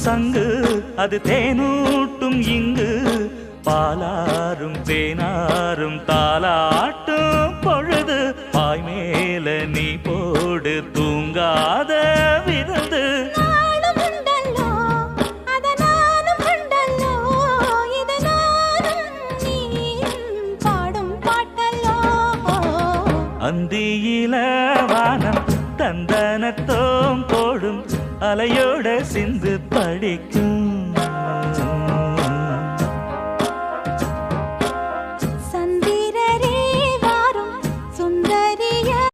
சங்கு அது தேனூட்டும் இங்கு பாலாரும் தேனாரும் தாலாட்டும் பொழுது பாய் மேல நீ போடு தூங்காத விருந்து அந்தியில வானம் தந்தனத்தோம் போடும் அலையோட சிந்து படிக்கும்